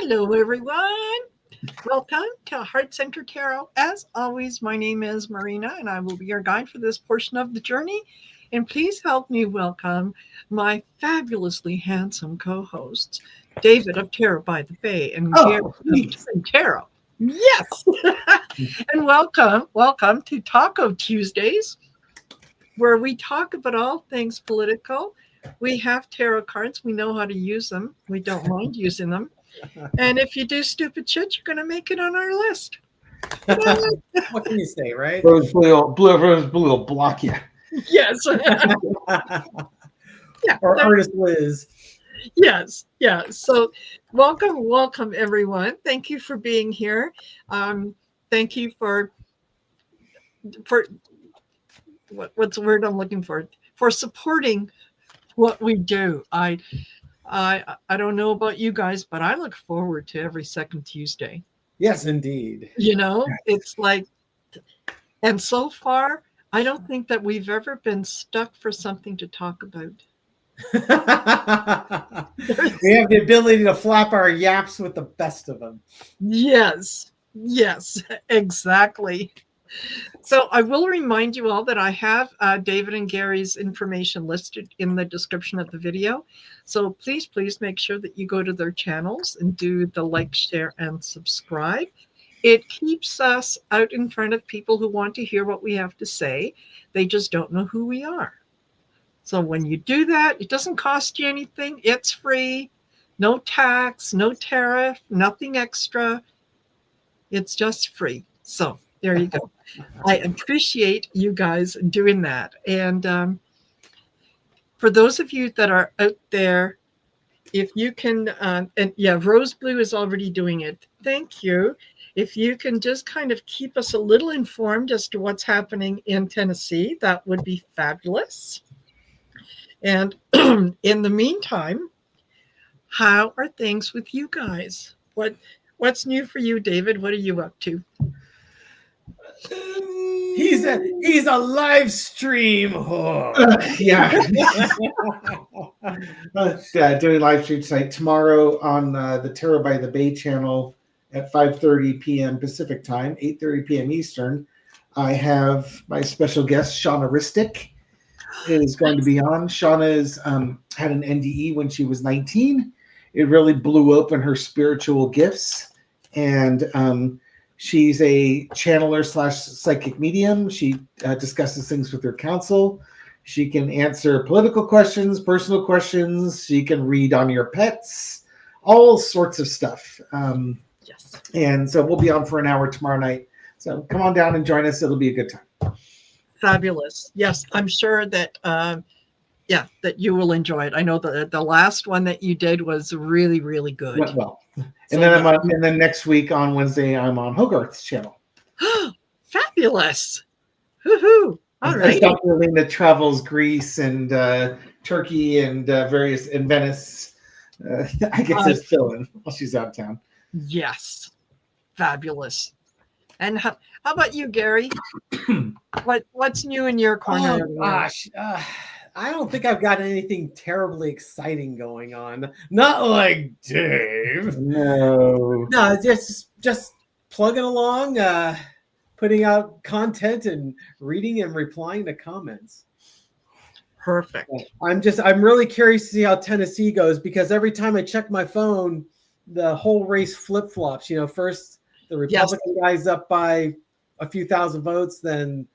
Hello, everyone. Welcome to Heart Center Tarot. As always, my name is Marina, and I will be your guide for this portion of the journey. And please help me welcome my fabulously handsome co-hosts, David of Tarot by the Bay and Gary Oh, of Tarot. Yes. And welcome to Taco Tuesdays, where we talk about all things political. We have tarot cards. We know how to use them. We don't mind using them. And if you do stupid shit, you're going to make it on our list. What can you say, right? Rose Blue will block you. Yes. Yeah. Or artist Liz. Yes. Yeah. So welcome, everyone. Thank you for being here. Thank you for what's the word I'm looking for supporting what we do. I don't know about you guys, but I look forward to every second Tuesday. Yes, indeed. You know, it's like, and so far, I don't think that we've ever been stuck for something to talk about. We have the ability to flap our yaps with the best of them. Yes, exactly. So I will remind you all that I have David and Gary's information listed in the description of the video. So please make sure that you go to their channels and do the like, share, and subscribe. It keeps us out in front of people who want to hear what we have to say. They just don't know who we are. So when you do that, it doesn't cost you anything. It's free. No tax, no tariff, nothing extra. It's just free. So there you go. I appreciate you guys doing that. And for those of you that are out there, if you can, and yeah, Rose Blue is already doing it. Thank you. If you can just kind of keep us a little informed as to what's happening in Tennessee, that would be fabulous. And in the meantime, how are things with you guys? What's new for you, David? What are you up to? He's a live stream whore. Doing live stream tonight. Tomorrow on the Tarot by the Bay channel at 5:30 p.m. Pacific time, 8:30 p.m. Eastern. I have my special guest, Shauna Ristic, is going to be on. Shauna's had an NDE when she was 19. It really blew open her spiritual gifts. And she's a channeler / psychic medium. She discusses things with her counsel. She can answer political questions, personal questions. She can read on your pets, all sorts of stuff. Yes. And so we'll be on for an hour tomorrow night. So come on down and join us. It'll be a good time. Fabulous. Yes, I'm sure that that you will enjoy it. I know that the last one that you did was really, really good. Went well. And then next week on Wednesday, I'm on Hogarth's channel. Fabulous. Woohoo. All right. Dr. Lena travels Greece and Turkey and various in Venice. I get to fill in while she's out of town. Yes. Fabulous. And how about you, Gary? What's new in your corner? Oh, gosh. I don't think I've got anything terribly exciting going on. Not like Dave. No, just plugging along, putting out content and reading and replying to comments. Perfect. I'm really curious to see how Tennessee goes, because every time I check my phone, the whole race flip-flops. You know, first the Republican guy's up by a few thousand votes, then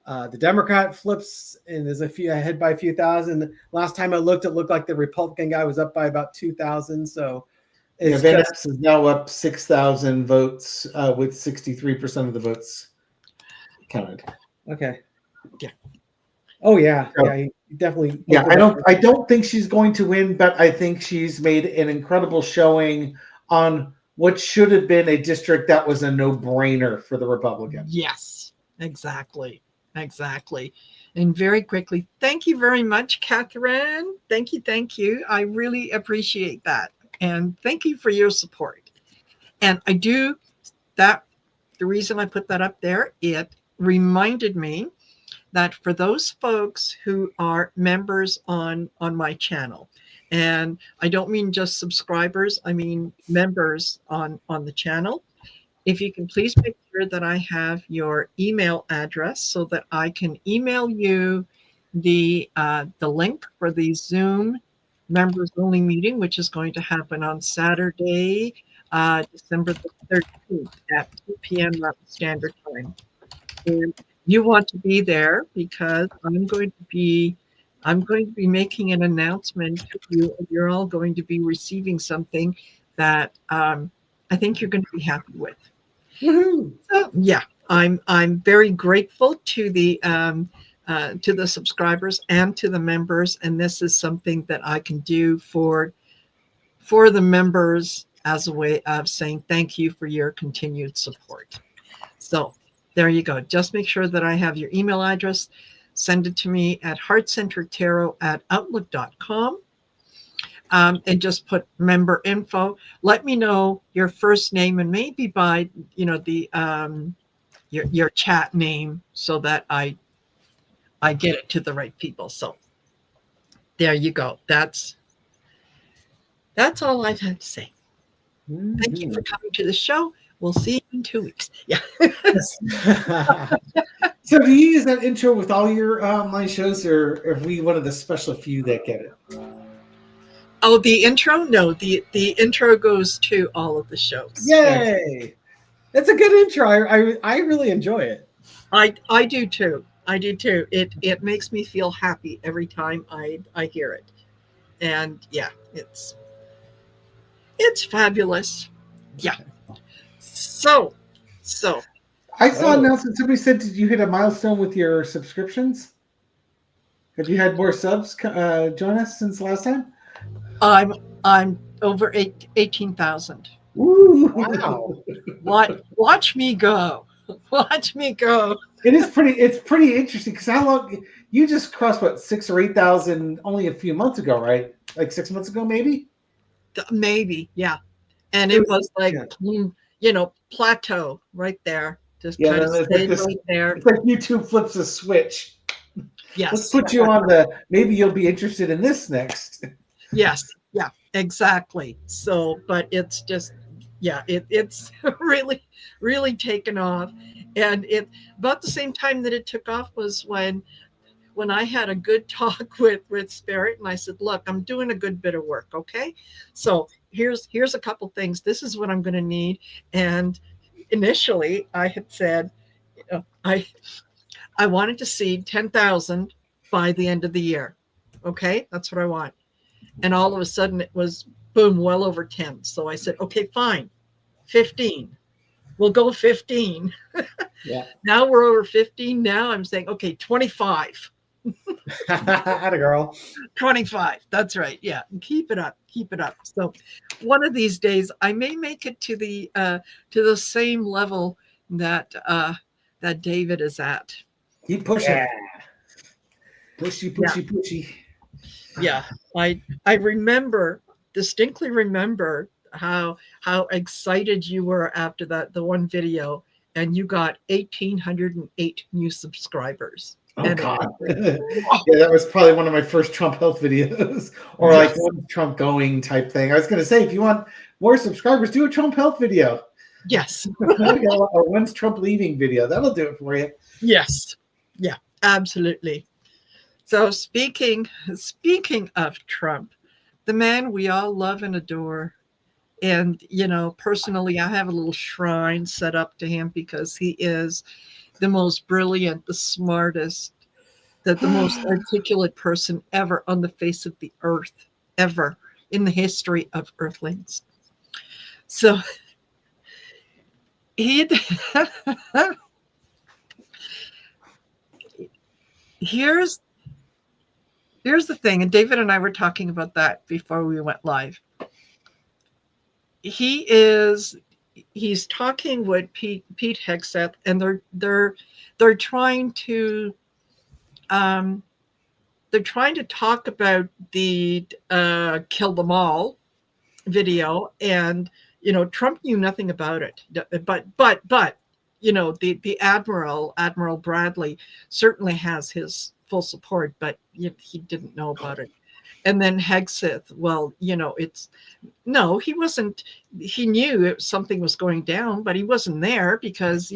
the Democrat flips and is ahead by a few thousand. Last time I looked, it looked like the Republican guy was up by about 2,000. So Venice is now up 6,000 votes with 63% of the votes counted. Okay. Yeah. Oh yeah. Yeah. Definitely. Yeah. I don't think she's going to win, but I think she's made an incredible showing on what should have been a district that was a no-brainer for the Republicans. Yes. Exactly. And very quickly, thank you very much, Catherine. Thank you. I really appreciate that. And thank you for your support. And I do that. The reason I put that up there, it reminded me that for those folks who are members on my channel, And I don't mean just subscribers, I mean members on the channel. If you can please make sure that I have your email address so that I can email you the link for the Zoom members only meeting, which is going to happen on Saturday, December the 13th at 2 p.m. Mountain Standard Time. And you want to be there because I'm going to be making an announcement to you, and you're all going to be receiving something that I think you're going to be happy with. Woohoo! So, yeah, I'm very grateful to the subscribers and to the members, and this is something that I can do for the members as a way of saying thank you for your continued support. So there you go. Just make sure that I have your email address. Send it to me at heartcenteredtarot@outlook.com. And just put member info. Let me know your first name and maybe by the your chat name so that I get it to the right people. So there you go. That's all I've had to say. Thank you for coming to the show. We'll see you in 2 weeks. Yeah. So do you use that intro with all your online shows, or are we one of the special few that get it? Oh, the intro? No, the intro goes to all of the shows. Yay! That's a good intro. I really enjoy it. I do too. I do too. It makes me feel happy every time I hear it. And yeah, it's fabulous. Yeah. So I saw an announcement. Somebody said, "Did you hit a milestone with your subscriptions? Have you had more subs join us since last time?" I'm over 18,000. Wow! Watch me go. Watch me go. It's pretty interesting because how long you just crossed what 6,000 or 8,000 only a few months ago, right? Like 6 months ago, maybe. Maybe, yeah. And it was like plateau right there. Just kind of stayed right there. It's like YouTube flips a switch. Yes. Let's put you on maybe you'll be interested in this next. Yes. Yeah, exactly. So, but it's just, yeah, it's really, really taken off. And it about the same time that it took off was when I had a good talk with Spirit, and I said, look, I'm doing a good bit of work. Okay. So here's a couple things. This is what I'm going to need. And initially I had said, I wanted to see 10,000 by the end of the year. Okay. That's what I want. And all of a sudden it was boom, well over 10. So I said, okay, fine. 15. We'll go 15. Yeah. Now we're over 15. Now I'm saying, okay, 25. Atta girl. 25. That's right. Yeah. Keep it up. Keep it up. So one of these days I may make it to the same level that David is at. Keep pushing. Yeah. Pushy. Yeah. I distinctly remember how excited you were after the one video, and you got 1,808 new subscribers. Oh God! Yeah, that was probably one of my first Trump health videos, or like one Trump going type thing. I was going to say, if you want more subscribers, do a Trump health video. Yes. Or when's Trump leaving video? That'll do it for you. Yes. Yeah. Absolutely. So speaking of Trump, the man we all love and adore, and personally, I have a little shrine set up to him because he is the most brilliant, the smartest, the most articulate person ever on the face of the earth, ever in the history of Earthlings. So here's the thing, and David and I were talking about that before we went live. He's talking with Pete Hegseth, and they're trying to talk about the kill them all video, and Trump knew nothing about it, but the Admiral Bradley certainly has his full support, but he didn't know about it. And then Hegseth, well, he wasn't, he knew something was going down, but he wasn't there because,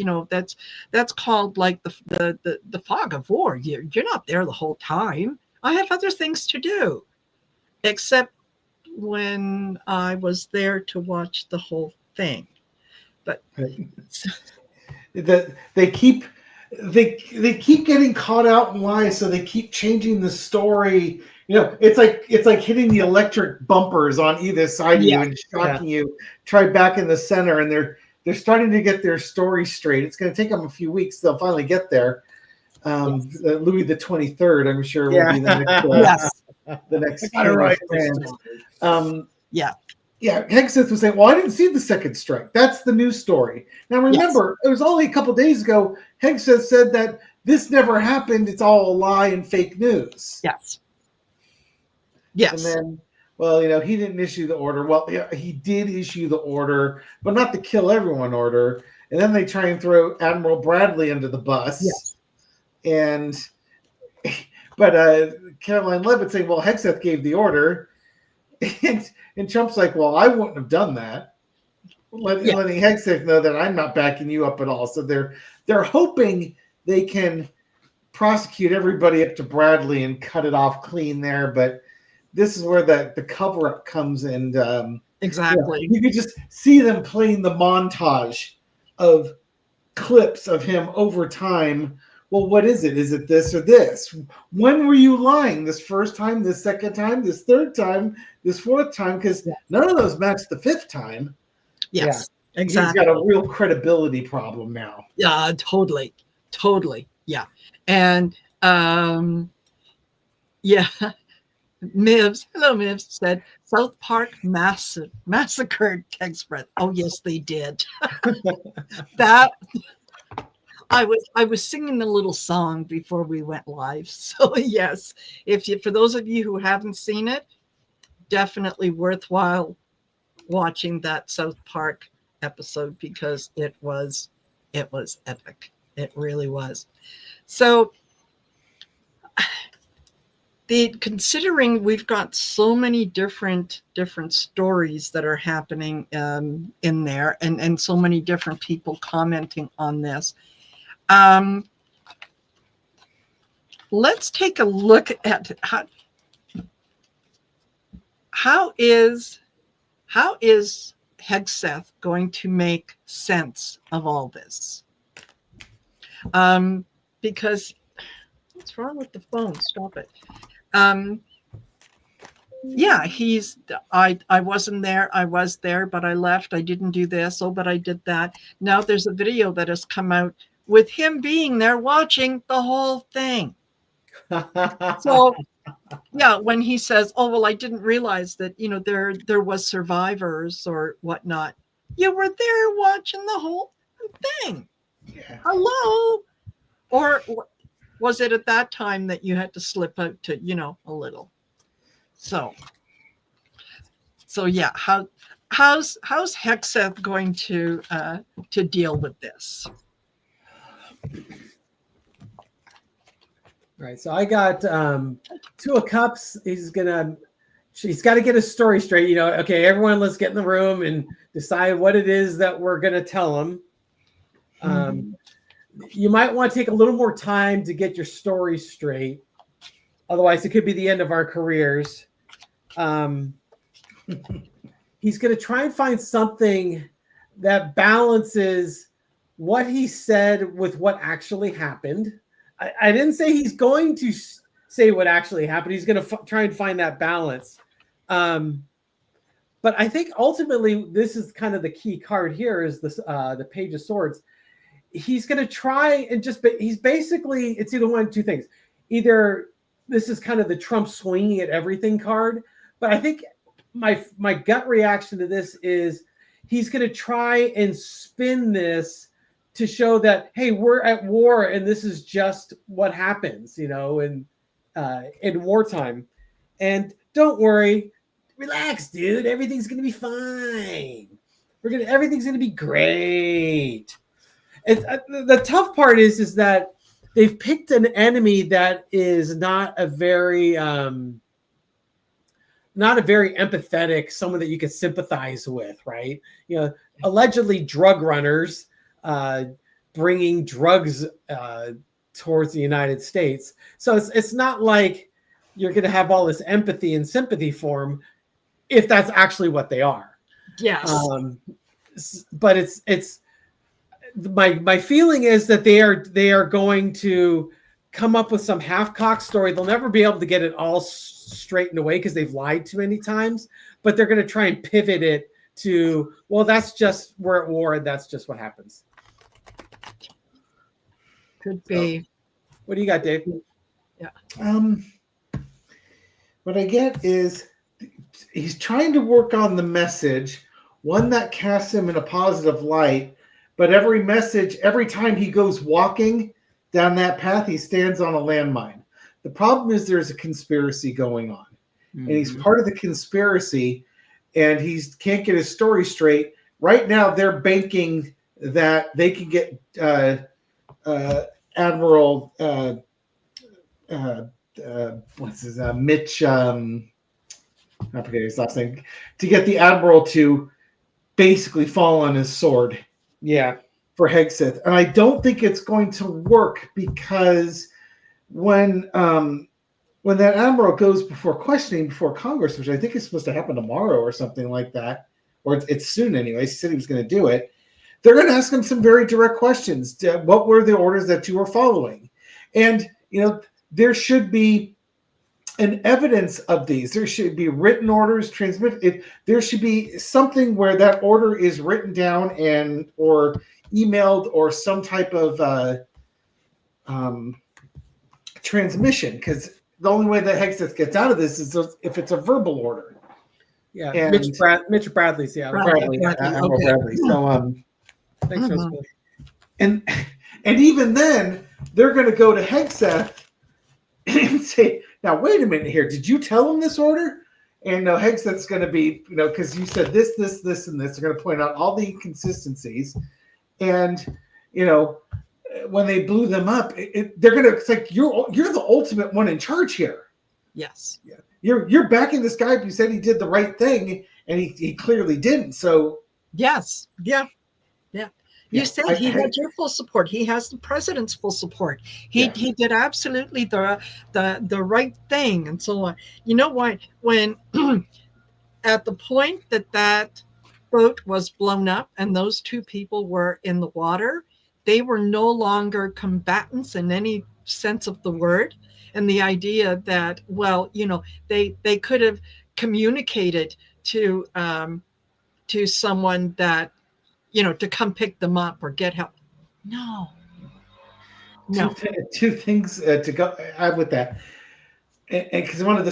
that's called like the fog of war. You're not there the whole time. I have other things to do, except when I was there to watch the whole thing. But they keep getting caught out in lies, so they keep changing the story. It's like hitting the electric bumpers on either side of you and shocking you. Try back in the center, and they're starting to get their story straight. It's going to take them a few weeks. They'll finally get there. Louis the 23rd, I'm sure, will be the next. The next king. Hegseth was saying, well, I didn't see the second strike. That's the news story. Now, remember, it was only a couple days ago, Hegseth said that this never happened. It's all a lie and fake news. Yes. And then, well, he didn't issue the order. Well, he did issue the order, but not the kill everyone order. And then they try and throw Admiral Bradley under the bus. Yes. But Caroline Levitt saying, well, Hegseth gave the order. And Trump's like, well, I wouldn't have done that. Letting Hegseth know that I'm not backing you up at all. So they're hoping they can prosecute everybody up to Bradley and cut it off clean there. But this is where the cover-up comes in. Exactly. You could just see them playing the montage of clips of him over time. Well, what is it? Is it this or this? When were you lying? This first time, this second time, this third time, this fourth time? Because none of those match the fifth time. Yes, exactly. He's got a real credibility problem now. Yeah, totally. Yeah. And Mivs said South Park massacred Kegsbreath. Oh, yes, they did. That. I was singing the little song before we went live. So yes, for those of you who haven't seen it, definitely worthwhile watching that South Park episode because it was epic. It really was. So considering we've got so many different stories that are happening in there and so many different people commenting on this. Let's take a look at how is Hegseth going to make sense of all this? Because what's wrong with the phone? Stop it. I wasn't there. I was there, but I left. I didn't do this. Oh, but I did that. Now there's a video that has come out with him being there watching the whole thing. So, when he says, oh, well, I didn't realize that, there was survivors or whatnot. You were there watching the whole thing. Yeah. Hello. Or was it at that time that you had to slip out to, a little? So yeah, how's Hegseth going to deal with this? All right, so I got Two of Cups. She's got to get his story straight. Okay, everyone, let's get in the room and decide what it is that we're going to tell him. You might want to take a little more time to get your story straight. Otherwise, it could be the end of our careers. He's going to try and find something that balances what he said with what actually happened. I didn't say he's going to say what actually happened. He's going to try and find that balance. But I think ultimately this is kind of the key card here is this, the Page of Swords. He's going to try and it's either one of two things. Either this is kind of the Trump swinging at everything card, but I think my gut reaction to this is he's going to try and spin this to show that, hey, we're at war and this is just what happens, in wartime. And don't worry, relax, dude. Everything's going to be fine. Everything's going to be great. The tough part is that they've picked an enemy that is not a very not a very empathetic, someone that you could sympathize with, right? You know, allegedly drug runners bringing drugs towards the United States. So it's not like you're going to have all this empathy and sympathy for them if that's actually what they are. Yes. But it's my feeling is that they are going to come up with some half-cocked story. They'll never be able to get it all straightened away because they've lied too many times, but they're going to try and pivot it to, well, that's just, we're at war and that's just what happens. Could be. So, what do you got, Dave? Yeah. What I get is he's trying to work on the message, one that casts him in a positive light, but every time he goes walking down that path, he stands on a landmine. The problem is there's a conspiracy going on, and he's part of the conspiracy, and he can't get his story straight. Right now, they're banking that they can get Admiral what's his Mitch, I forget his last name, to get the Admiral to basically fall on his sword. Yeah. For Hegseth. And I don't think it's going to work because when that Admiral goes before questioning before Congress, which I think is supposed to happen tomorrow or something like that, or it's soon anyway, he said he was going to do it, they're going to ask him some very direct questions. What were the orders that you were following? And, you know, there should be an evidence of these. There should be written orders transmitted. There should be something where that order is written down and or emailed or some type of transmission, because the only way that Hegseth gets out of this is if it's a verbal order. Yeah, and Mitch Bradley's, yeah. Bradley. So Thanks for and even then they're going to go to Hegseth and say, now wait a minute here, did you tell him this order? And Hegseth's going to be, you know, because you said this, and this. They're going to point out all the inconsistencies. And, you know, when they blew them up, they're going to, it's like, you're the ultimate one in charge here. Yes. Yeah. You're backing this guy who said he did the right thing, and he clearly didn't. So yes. Yeah. You said he had your full support. He has the president's full support. He did absolutely the right thing and so on. You know why? When at the point that boat was blown up and those two people were in the water, they were no longer combatants in any sense of the word. And the idea that, well, you know, they could have communicated to someone that, you know, to come pick them up or get help. No. Two things to go add with that, and because one of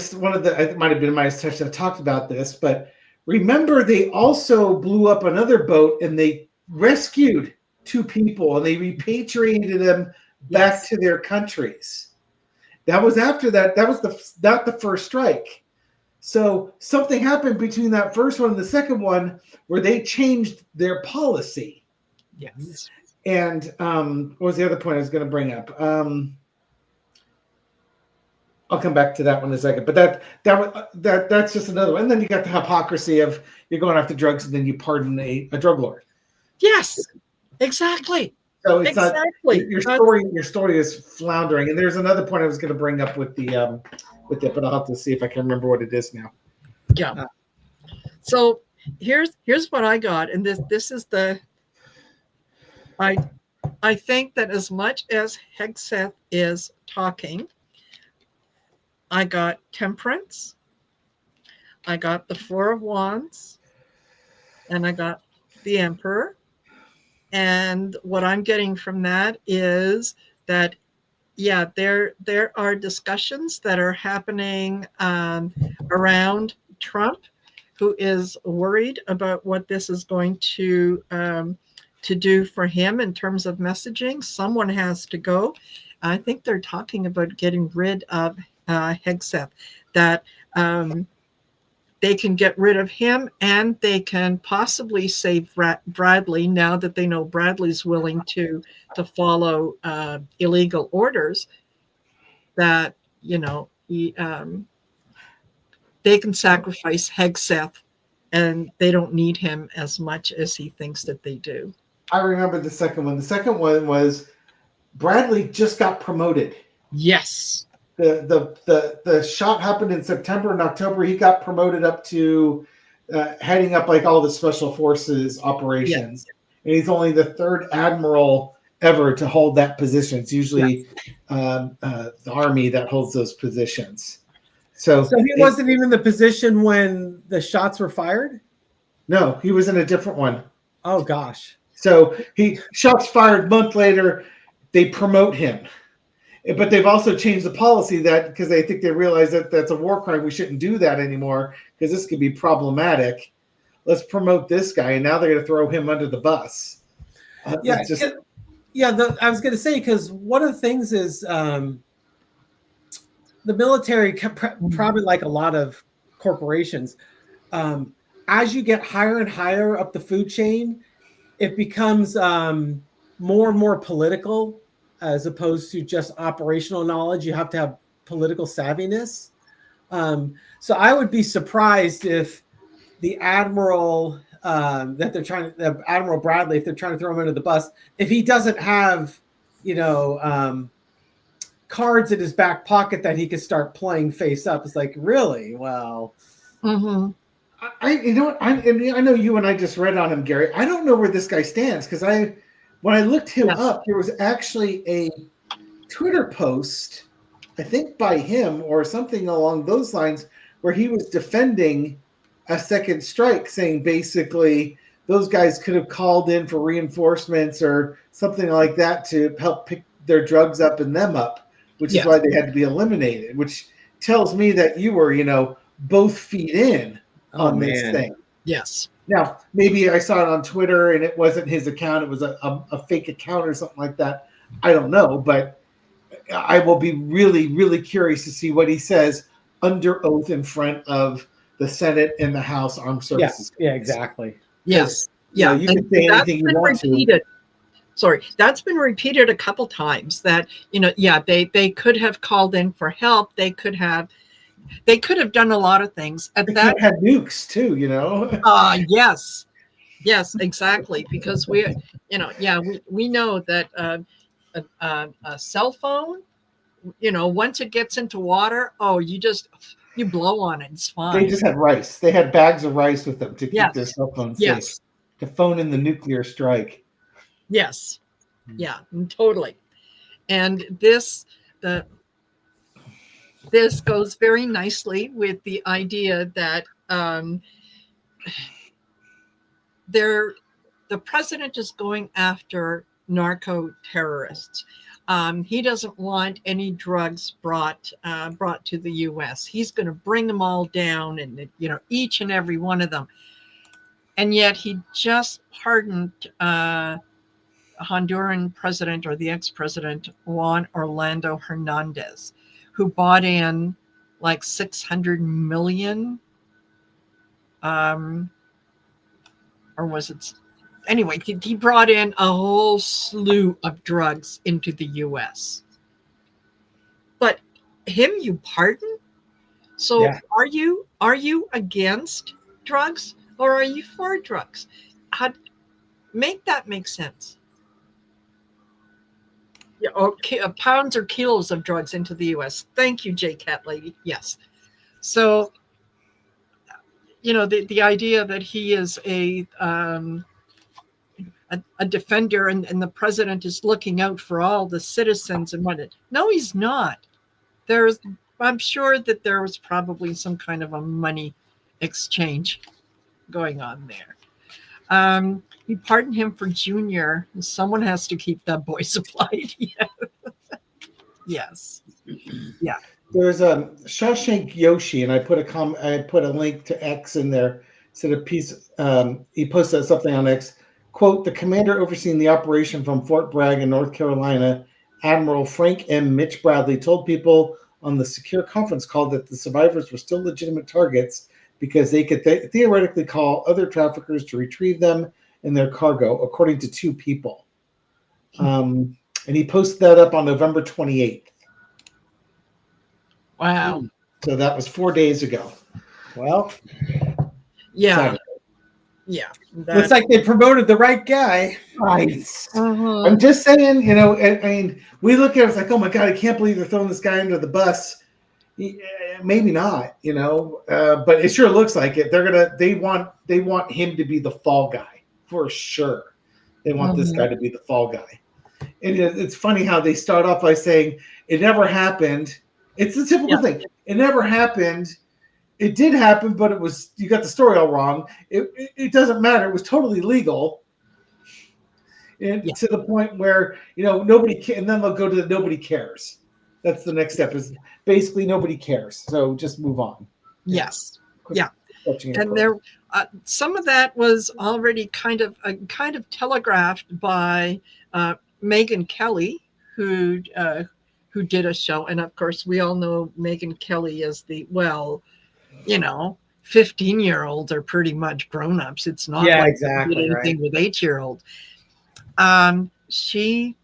the it might have been my session that talked about this, but remember they also blew up another boat and they rescued two people and they repatriated them back to their countries. That was after that. That was not the first strike. So something happened between that first one and the second one where they changed their policy. Yes. And what was the other point I was going to bring up? I'll come back to that one in a second. But that's just another one. And then you got the hypocrisy of you're going after drugs and then you pardon a drug lord. Yes, exactly. So it's not your story is floundering. And there's another point I was going to bring up with it, but I'll have to see if I can remember what it is now. Yeah. So here's what I got, and this is the. I think that as much as Hegseth is talking, I got Temperance, I got the Four of Wands, and I got the Emperor. And what I'm getting from that is that, yeah, there are discussions that are happening around Trump, who is worried about what this is going to do for him in terms of messaging. Someone has to go. I think they're talking about getting rid of Hegseth, that they can get rid of him and they can possibly save Bradley now that they know Bradley's willing to follow illegal orders, that, you know, they they can sacrifice Hegseth, and they don't need him as much as he thinks that they do. I remember the second one. The second one was Bradley just got promoted. Yes. The shot happened in September and October. He got promoted up to heading up like all the special forces operations, and he's only the third admiral ever to hold that position. It's usually the Army that holds those positions. So he wasn't even in the position when the shots were fired? No, he was in a different one. Oh gosh. So he shots fired a month later, they promote him. But they've also changed the policy that because they think they realize that that's a war crime. We shouldn't do that anymore because this could be problematic. Let's promote this guy, and now they're going to throw him under the bus. I was going to say, because one of the things is the military, probably like a lot of corporations, as you get higher and higher up the food chain, it becomes more and more political as opposed to just operational knowledge. You have to have political savviness. So I would be surprised if the admiral Admiral Bradley, if they're trying to throw him under the bus, if he doesn't have, cards in his back pocket that he could start playing face up. It's like, really? Well, Mm-hmm. I know you and I just read on him, Gary. I don't know where this guy stands because when I looked him up, there was actually a Twitter post, I think by him or something along those lines, where he was defending a second strike, saying basically those guys could have called in for reinforcements or something like that to help pick their drugs up and them up, which is why they had to be eliminated, which tells me that you were, both feet in on this thing. Yes. Now, maybe I saw it on Twitter and it wasn't his account. It was a fake account or something like that. I don't know, but I will be really, really curious to see what he says under oath in front of the Senate and the House Armed Services. Yeah, exactly. Yes. You can say anything you want to. Sorry, that's been repeated a couple times that, they could have called in for help. They could have done a lot of things. They had nukes too, Yes, exactly. Because we know that a cell phone, once it gets into water, you blow on it. It's fine. They just had rice. They had bags of rice with them to keep their cell phones safe. To phone in the nuclear strike. Yes. Yeah, totally. And this goes very nicely with the idea that the president is going after narco terrorists. He doesn't want any drugs brought to the U.S. He's going to bring them all down, and each and every one of them. And yet he just pardoned a Honduran president, or the ex-president, Juan Orlando Hernandez, who bought in like 600 million, or was it? Anyway, he brought in a whole slew of drugs into the U.S. But him, you pardon? So are you against drugs, or are you for drugs? Make that make sense. Yeah, or pounds or kilos of drugs into the U.S. Thank you, J Cat Lady. Yes. So, the idea that he is a defender and the president is looking out for all the citizens and what? No, he's not. I'm sure that there was probably some kind of a money exchange going on there. You pardon him for Junior. Someone has to keep that boy supplied. Yes. Yeah. There's a Shawshank Yoshi, and I put a link to X in there. Said a piece. He posted something on X. Quote: the commander overseeing the operation from Fort Bragg in North Carolina, Admiral Frank M. Mitch Bradley, told people on the secure conference call that the survivors were still legitimate targets because they could theoretically call other traffickers to retrieve them and their cargo, according to two people. And he posted that up on November 28th. Wow. So that was 4 days ago. Well, Yeah. sorry. Yeah. Looks like they promoted the right guy. Right. Uh-huh. I'm just saying, you know, I mean, we look at it, it's like, oh my God, I can't believe they're throwing this guy under the bus. Maybe not, you know, but it sure looks like it. They want him to be the fall guy for sure. They want this guy to be the fall guy. And it's funny how they start off by saying it never happened. It's the typical thing. It never happened. It did happen, but you got the story all wrong. It doesn't matter. It was totally legal. And to the point where, you know, and then they'll go to the nobody cares. That's the next step, is basically nobody cares. So just move on. Yes. Quit And there, some of that was already kind of telegraphed by Megyn Kelly, who did a show, and of course we all know Megyn Kelly as 15-year-olds are pretty much grown-ups. It's not like exactly did anything with 8-year-old. She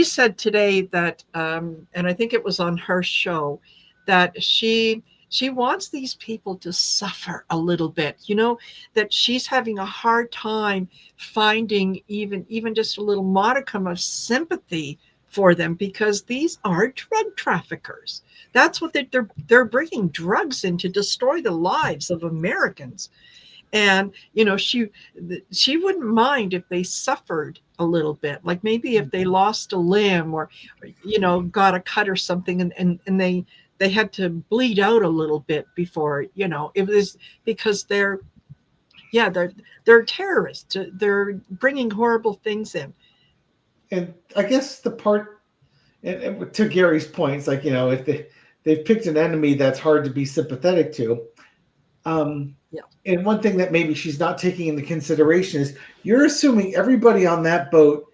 said today that, and I think it was on her show, that she wants these people to suffer a little bit, you know, that she's having a hard time finding even just a little modicum of sympathy for them, because these are drug traffickers. That's what they're bringing drugs in to destroy the lives of Americans. And, you know, she wouldn't mind if they suffered a little bit, like maybe if they lost a limb or, you know, got a cut or something, and they had to bleed out a little bit before, you know, it was because they're terrorists. They're bringing horrible things in. And I guess the part, and to Gary's point, it's like, you know, if they've picked an enemy that's hard to be sympathetic to. And one thing that maybe she's not taking into consideration is you're assuming everybody on that boat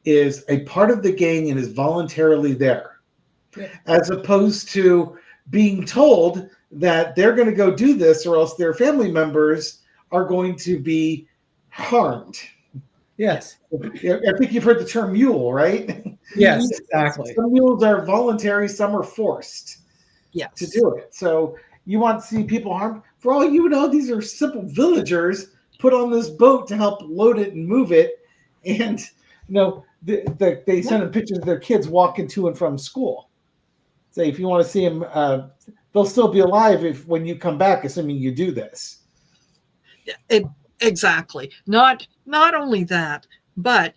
is a part of the gang and is voluntarily there, as opposed to being told that they're going to go do this or else their family members are going to be harmed. Yes. I think you've heard the term mule, right? Yes, exactly. Some mules are voluntary, some are forced to do it. So you want to see people harmed? For all you know, these are simple villagers put on this boat to help load it and move it. And, you know, they send them pictures of their kids walking to and from school. Say, if you want to see them, they'll still be alive when you come back, assuming you do this. Exactly. Not only that, but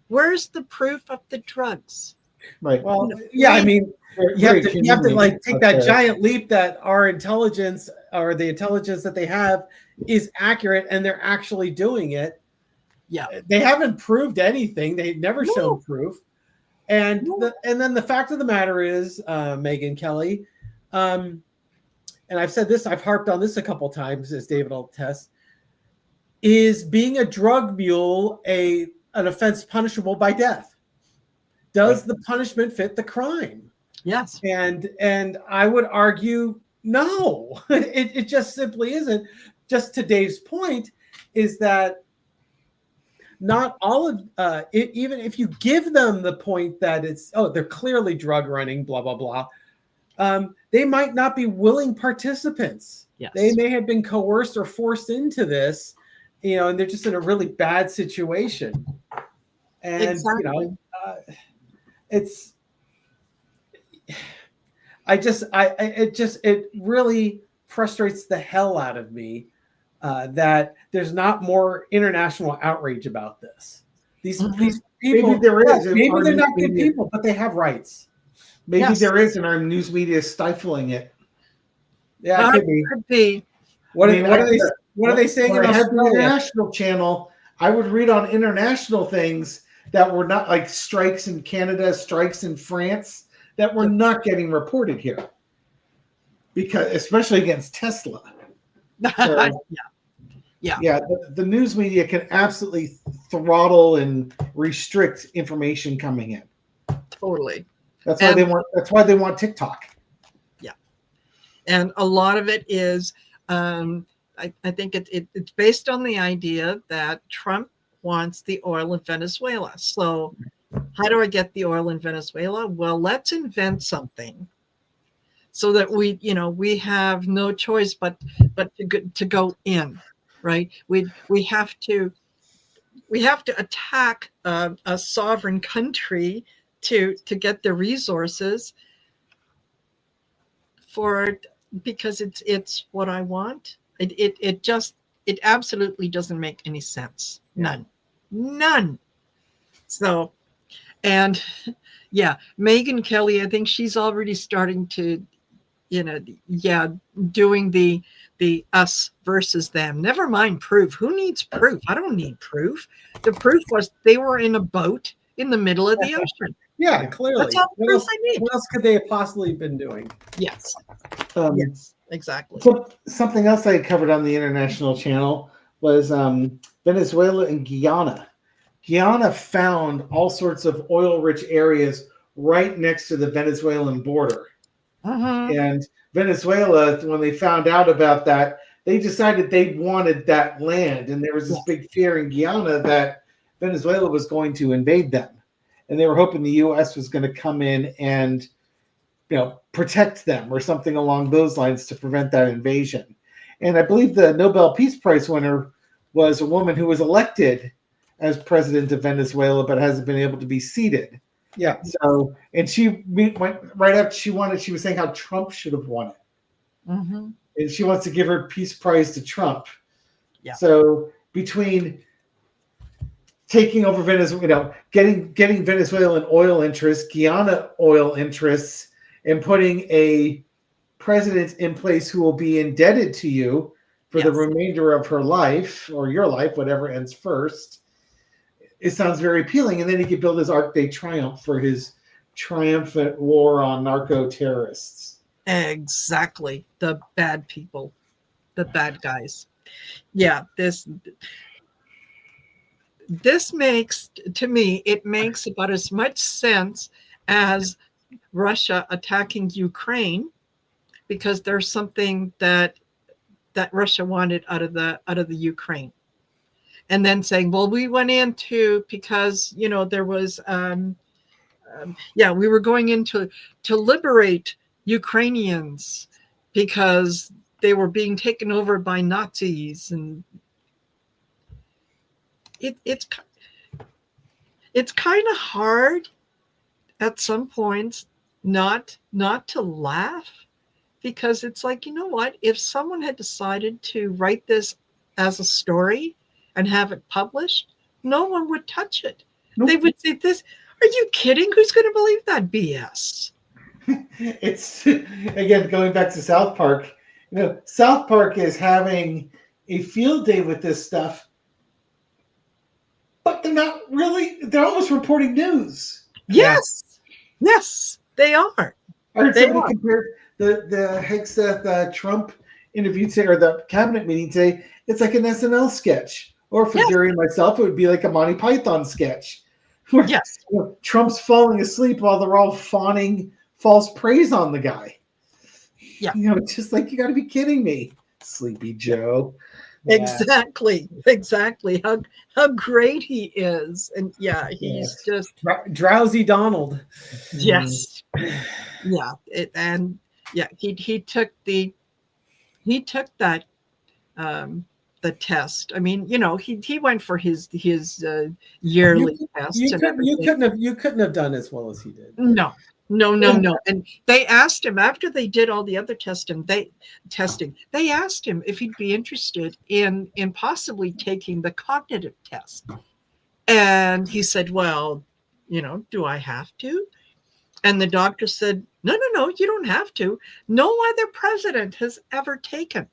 where's the proof of the drugs? Right. Well, yeah, I mean, you have to like take that giant leap that our intelligence or the intelligence that they have is accurate and they're actually doing it. Yeah. They haven't proved anything. They've never shown proof. And then the fact of the matter is, Megyn Kelly, and I've said this, I've harped on this a couple times, as David will attest, is being a drug mule an offense punishable by death? Does the punishment fit the crime? Yes. And I would argue no. It just simply isn't. Just to Dave's point is that not all of even if you give them the point that it's they're clearly drug running, blah blah blah, they might not be willing participants. Yes. They may have been coerced or forced into this, you know, and they're just in a really bad situation. And exactly. You know, it really frustrates the hell out of me that there's not more international outrage about this. These people, maybe there is. Maybe they're not good people, but they have rights. Maybe there is, and our news media is stifling it. Yeah, it could be. What are they saying? When I had the international channel, I would read on international things that were not like strikes in Canada, strikes in France, that were not getting reported here, because especially against Tesla. So, the news media can absolutely throttle and restrict information coming in. Totally. That's why they want TikTok. Yeah, and a lot of it is, I think it's based on the idea that Trump wants the oil in Venezuela. So how do I get the oil in Venezuela? Well, let's invent something so that we have no choice but to go in, right? We have to attack a sovereign country to get the resources for, because it's what I want. It absolutely doesn't make any sense. None. So, and yeah, Megyn Kelly, I think she's already starting to, doing the us versus them. Never mind proof. Who needs proof? I don't need proof. The proof was they were in a boat in the middle of the ocean. Yeah, clearly. That's all the proof I need. What else could they have possibly been doing? Yes. Yes, exactly. So something else I covered on the international channel was Venezuela and Guyana. Guyana found all sorts of oil-rich areas right next to the Venezuelan border. And Venezuela, when they found out about that, they decided they wanted that land. And there was this big fear in Guyana that Venezuela was going to invade them. And they were hoping the U.S. was going to come in and, protect them or something along those lines to prevent that invasion. And I believe the Nobel Peace Prize winner was a woman who was elected as president of Venezuela, but hasn't been able to be seated. Yeah. So, and she went right after she won it. She was saying how Trump should have won it, and she wants to give her peace prize to Trump. Yeah. So between taking over Venezuela, getting Venezuelan oil interests, Guyana oil interests, and putting a president in place who will be indebted to you for the remainder of her life or your life, whatever ends first. It sounds very appealing, and then he could build his Arc de Triomphe for his triumphant war on narco terrorists. Exactly, the bad people, the bad guys. Yeah, this makes, to me, it makes about as much sense as Russia attacking Ukraine, because there's something that Russia wanted out of the Ukraine. And then saying, well, we went into, because, there was, we were going into to liberate Ukrainians because they were being taken over by Nazis. And it's kind of hard at some points not to laugh, because it's like, you know what, if someone had decided to write this as a story and have it published, no one would touch it. Nope. They would say, this, are you kidding? Who's going to believe that BS? It's, again, going back to South Park, South Park is having a field day with this stuff, but they're not really, they're almost reporting news. Yes. Yes, they are. I heard somebody compare the Hegseth Trump interview today, or the cabinet meeting today. It's like an SNL sketch. Or for Gary and myself, it would be like a Monty Python sketch. Where, Trump's falling asleep while they're all fawning false praise on the guy. Yeah. Just like, you got to be kidding me, Sleepy Joe. Yeah. Exactly. How great he is. And he's just drowsy Donald. Yes. Yeah. He took that the test. I mean, he went for his yearly test. You couldn't have done as well as he did. No. And they asked him, after they did all the other testing, they asked him if he'd be interested in possibly taking the cognitive test. And he said, well, do I have to? And the doctor said, no, you don't have to. No other president has ever taken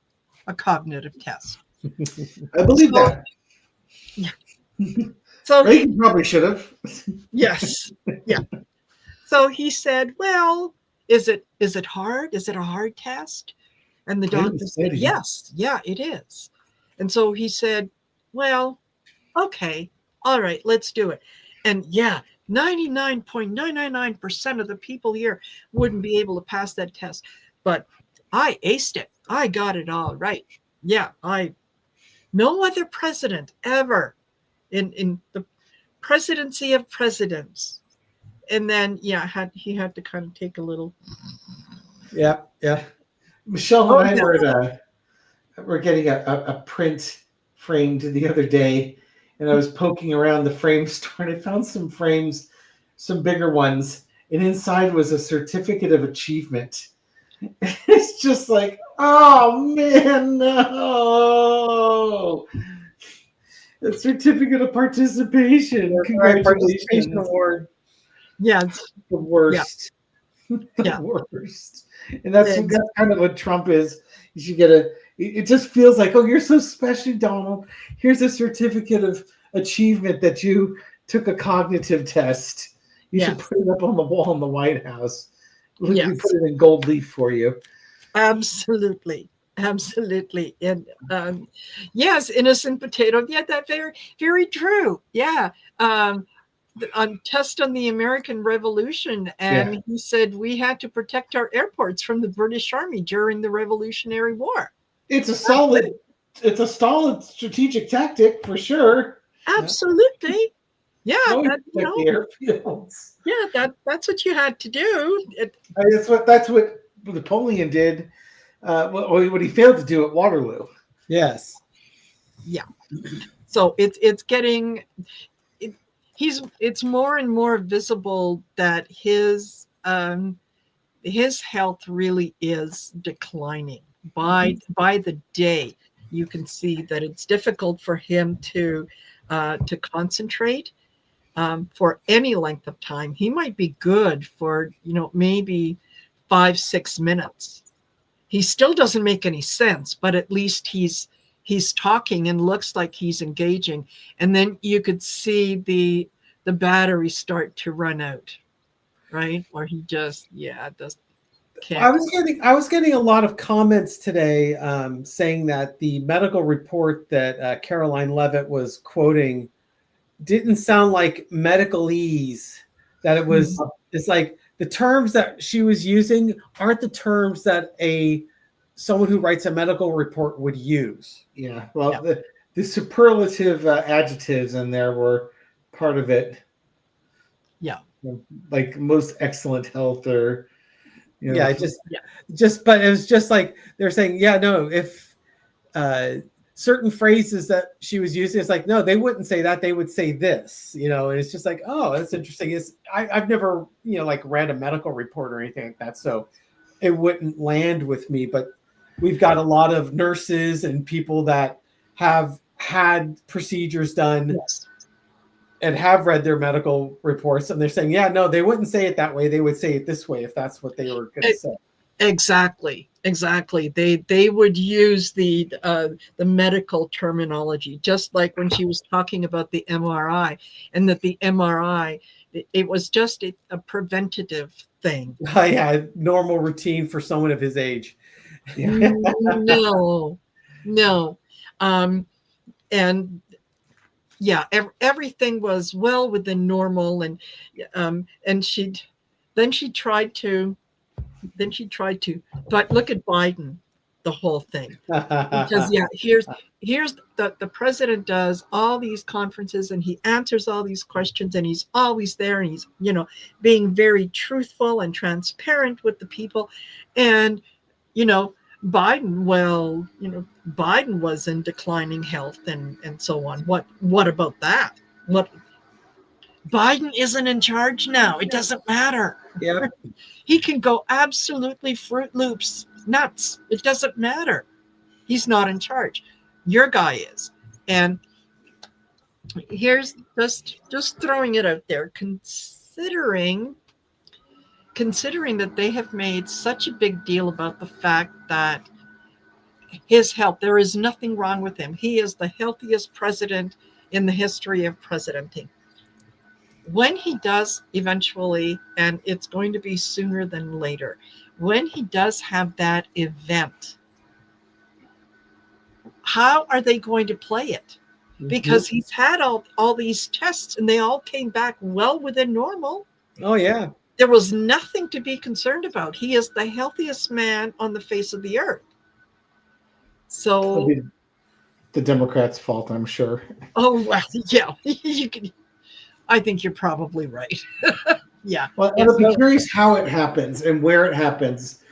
a cognitive test. I believe that. Yeah. So Reagan probably should have. Yes. Yeah. So he said, well, is it hard? Is it a hard test? And the doctor said, yes. Yeah, it is. And so he said, well, okay, all right, let's do it. And 99.999% of the people here wouldn't be able to pass that test. But I aced it. I got it all right. Yeah, no other president ever in the presidency of presidents. And then, he had to kind of take a little. Yeah, yeah. Michelle Oh, and I yeah. were getting a print framed the other day, and I was poking around the frame store and I found some frames, some bigger ones, and inside was a certificate of achievement. It's just like, oh man, no! A certificate of participation. Right, participation Congratulations. award. Yes. The Yeah. worst. The Yeah. worst. And that's Ex- kind of what Trump is. You should get it just feels like, oh, you're so special, Donald. Here's a certificate of achievement that you took a cognitive test. You should Yes. put it up on the wall in the White House. We put Yes. it in gold leaf for you. Absolutely. Absolutely. And yes, innocent potato. Yeah, that very, very true. Yeah. On test on the American Revolution, Yeah. and he said we had to protect our airports from the British Army during the Revolutionary War. It's a solid strategic tactic for sure. Absolutely. Yeah, Always that protect the airfields. yeah, that's what you had to do. That's what Napoleon did. What he failed to do at Waterloo. Yes. Yeah. So it's getting it's more and more visible that his health really is declining by the day. You can see that it's difficult for him to concentrate for any length of time. He might be good for maybe 5-6 minutes. He still doesn't make any sense, but at least he's talking and looks like he's engaging. And then you could see the battery start to run out, right? Or he just does can't. I was getting a lot of comments today saying that the medical report that Caroline Levitt was quoting didn't sound like medicalese. That it was it's like the terms that she was using aren't the terms that someone who writes a medical report would use. Yeah, well, the superlative adjectives in there were part of it. Yeah. Like most excellent health, or but it was just like they're saying, yeah, no, if certain phrases that she was using, it's like, no, they wouldn't say that, they would say this, and it's just like, oh, that's interesting. I've never like read a medical report or anything like that, so it wouldn't land with me. But we've got a lot of nurses and people that have had procedures done and have read their medical reports, and they're saying, yeah, no, they wouldn't say it that way, they would say it this way if that's what they were going to say. Exactly. They would use the medical terminology, just like when she was talking about the MRI, and that the MRI, it was just a preventative thing. Yeah, normal routine for someone of his age. No. And yeah, everything was well within normal, and she tried to. But look at Biden, the whole thing. Because here's the president does all these conferences and he answers all these questions and he's always there and he's being very truthful and transparent with the people. And Biden, Biden was in declining health and so on. What about that? Biden isn't in charge now. It doesn't matter. Yeah. He can go absolutely Fruit Loops nuts. It doesn't matter. He's not in charge. Your guy is. And here's just throwing it out there, considering that they have made such a big deal about the fact that his health, there is nothing wrong with him. He is the healthiest president in the history of presidenting. When he does eventually, and it's going to be sooner than later, when he does have that event, how are they going to play it? Because he's had all these tests and they all came back well within normal. Oh, yeah. There was nothing to be concerned about. He is the healthiest man on the face of the earth. So the Democrats' fault, I'm sure. Oh, well, yeah. I think you're probably right. Yeah. Well, I'll be curious how it happens and where it happens,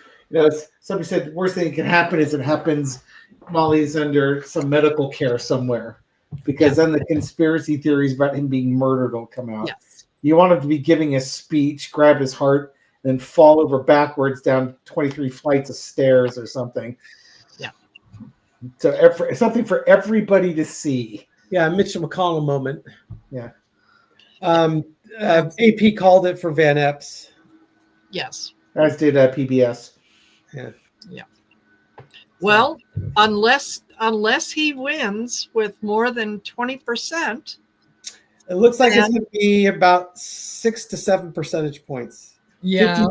Somebody said the worst thing that can happen is it happens while he's under some medical care somewhere, because then the conspiracy theories about him being murdered will come out. Yes. You want him to be giving a speech, grab his heart, then fall over backwards down 23 flights of stairs or something. Yeah. So something for everybody to see. Yeah, Mitch McConnell moment. Yeah. AP called it for Van Epps. Yes. As did PBS. Yeah. Yeah. Well, unless he wins with more than 20%. It looks like it's going to be about 6 to 7 percentage points. Yeah.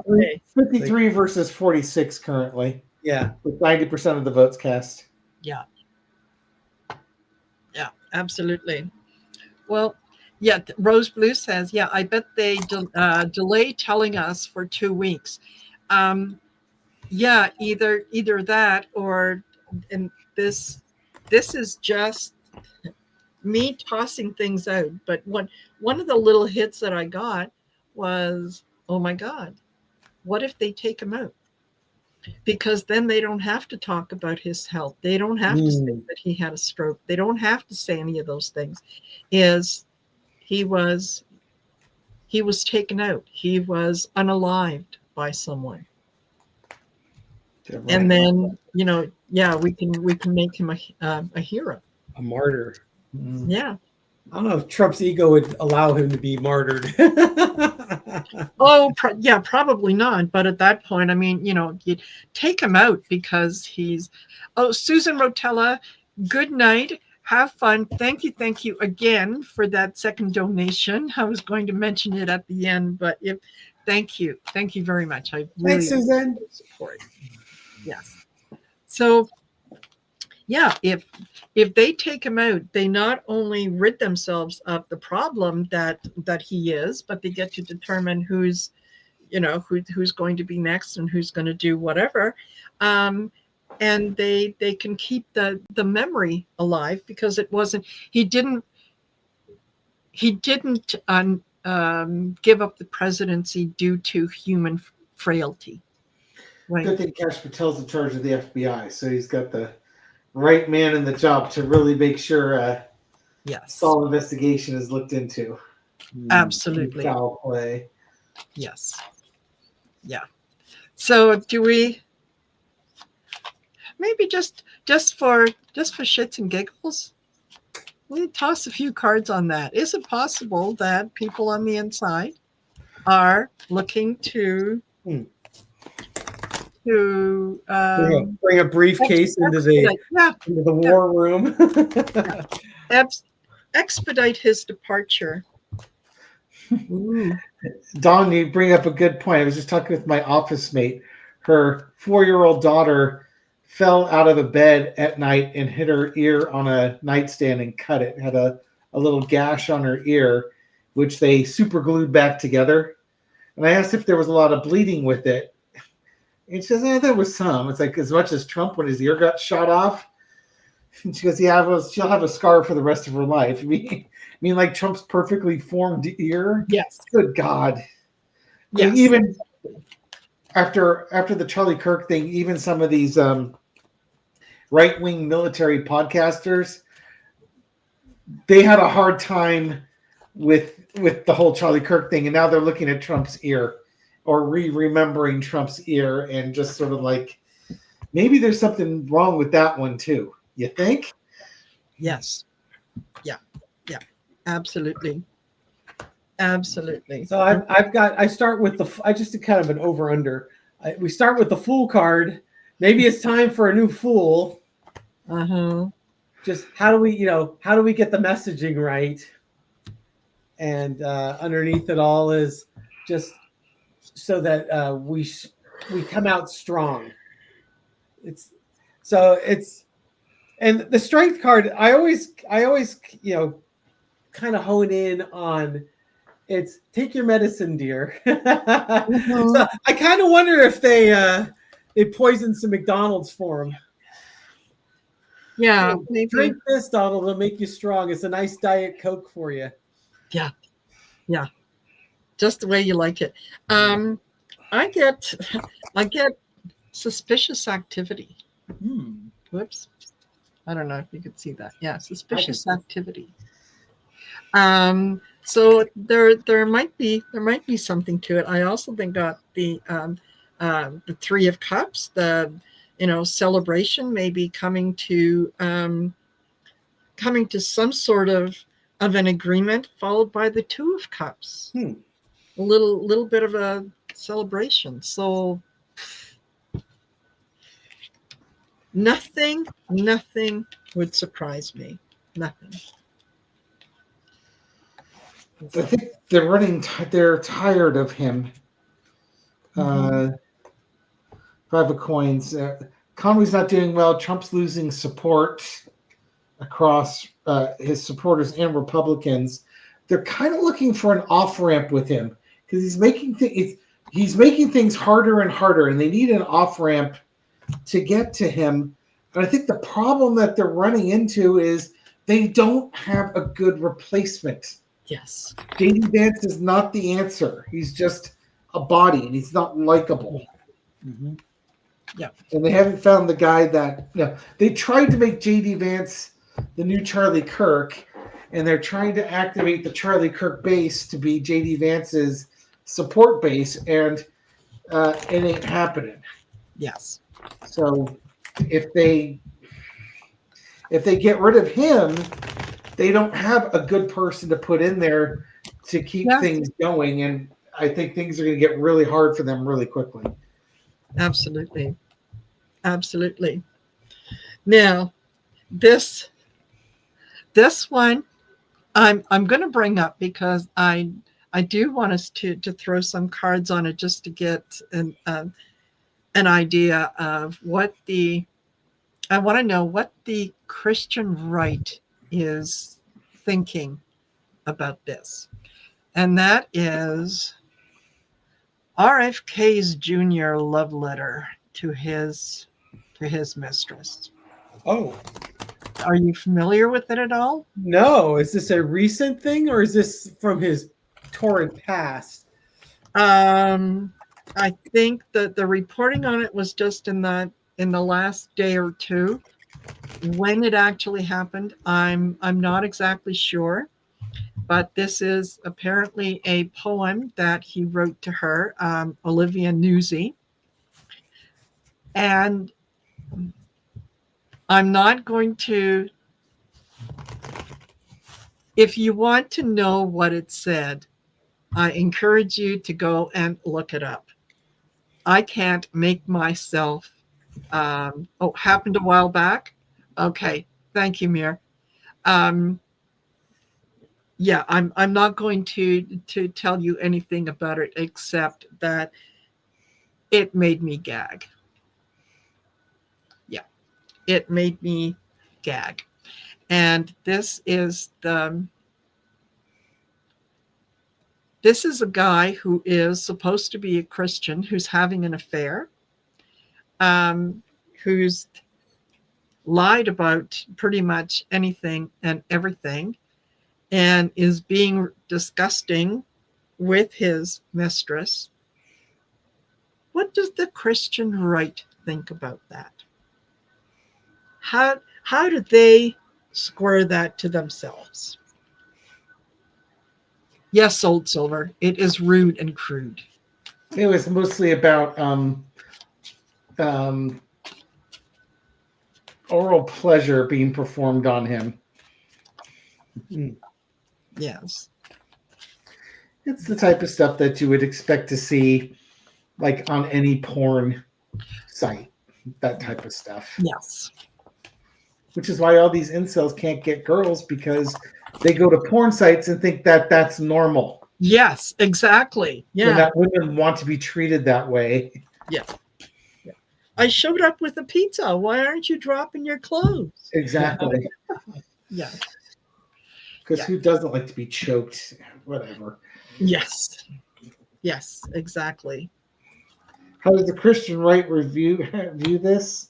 53 versus 46 currently. Yeah. With 90% of the votes cast. Yeah. Yeah, absolutely. Well, yeah, Rose Blue says, yeah, I bet they delay telling us for 2 weeks. Yeah, either that or, and this is just me tossing things out. But one of the little hits that I got was, oh my God, what if they take him out? Because then they don't have to talk about his health. They don't have to say that he had a stroke. They don't have to say any of those things. He was taken out. He was unalived by someone. Right. And then, we can make him a hero, a martyr. Yeah. I don't know if Trump's ego would allow him to be martyred. Yeah, probably not. But at that point, I mean, you take him out because he's. Oh, Susan Rotella, good night. Have fun. Thank you again for that second donation. I was going to mention it at the end, but thank you very much. I really Thanks, Susan. Support. Yes. So, yeah, if they take him out, they not only rid themselves of the problem that he is, but they get to determine who's going to be next and who's going to do whatever. And they can keep the memory alive, because it wasn't, he didn't give up the presidency due to human frailty. Right. Good thing Kash Patel's in charge of the FBI, so he's got the right man in the job to really make sure all investigation is looked into. Absolutely. Foul play. Yes. Yeah. So do we maybe just for shits and giggles, we toss a few cards on that? Is it possible that people on the inside are looking to bring a briefcase into the war room? Expedite his departure. Ooh. Dawn, you bring up a good point. I was just talking with my office mate. Her 4-year-old daughter fell out of a bed at night and hit her ear on a nightstand and cut it. Had a little gash on her ear, which they super glued back together. And I asked if there was a lot of bleeding with it. And she says, there was some. It's like as much as Trump when his ear got shot off. And she goes, yeah, she'll have a scar for the rest of her life. I mean, like Trump's perfectly formed ear? Yes. Good God. Yes. Even after the Charlie Kirk thing, even some of these right-wing military podcasters, they had a hard time with the whole Charlie Kirk thing, and now they're looking at Trump's ear or remembering Trump's ear and just sort of like, maybe there's something wrong with that one too. You think? Yes. Yeah. Absolutely. So I start with I just did kind of an over under. We start with the Fool card. Maybe it's time for a new Fool. Just how do we get the messaging right? And underneath it all is just so that we come out strong. And the Strength card. I always kind of hone in on. It's take your medicine, dear. So I kind of wonder if they poisoned some McDonald's for him. Yeah, maybe. Drink this, Donald. It'll make you strong. It's a nice Diet Coke for you. Yeah, just the way you like it. I get suspicious activity. Hmm. Whoops. I don't know if you could see that. Yeah, suspicious activity. So there might be something to it. I also think got the Three of Cups, the celebration, maybe coming to some sort of an agreement, followed by the Two of Cups. A little bit of a celebration. So nothing would surprise me. Nothing. I think they're running. They're tired of him. Mhm. Five of Coins. Economy's not doing well. Trump's losing support across his supporters and Republicans. They're kind of looking for an off ramp with him because he's making things harder and harder, and they need an off ramp to get to him. And I think the problem that they're running into is they don't have a good replacement. Yes. JD Vance is not the answer. He's just a body, and he's not likable. Mm-hmm. Yeah. And they haven't found the guy that they tried to make JD Vance the new Charlie Kirk, and they're trying to activate the Charlie Kirk base to be JD Vance's support base, and it ain't happening. Yes. So if they get rid of him, they don't have a good person to put in there to keep things going, and I think things are going to get really hard for them really quickly. Absolutely. Now, this one I'm going to bring up because I do want us to throw some cards on it just to get an idea of what I want to know what the Christian right is thinking about this. And that is RFK's Jr. love letter to his mistress. Oh. Are you familiar with it at all? No. Is this a recent thing or is this from his torrid past? I think that the reporting on it was just in the last day or two. When it actually happened, I'm not exactly sure, but this is apparently a poem that he wrote to her, Olivia Newsy, and I'm not going to. If you want to know what it said, I encourage you to go and look it up. I can't make myself. Happened a while back. Okay, thank you, Mir. Yeah, I'm not going to tell you anything about it except that it made me gag. Yeah, it made me gag. And this is a guy who is supposed to be a Christian who's having an affair, who's lied about pretty much anything and everything, and is being disgusting with his mistress. What does the Christian right think about that? How do they square that to themselves? Yes, Old Silver, it is rude and crude. It was mostly about oral pleasure being performed on him. Yes. It's the type of stuff that you would expect to see like on any porn site, that type of stuff. Yes. Which is why all these incels can't get girls, because they go to porn sites and think that that's normal. Yes, exactly. Yeah. And that women want to be treated that way. Yeah. I showed up with a pizza. Why aren't you dropping your clothes? Exactly. Yeah. Because who doesn't like to be choked? Whatever. Yes. Yes, exactly. How does the Christian right view this?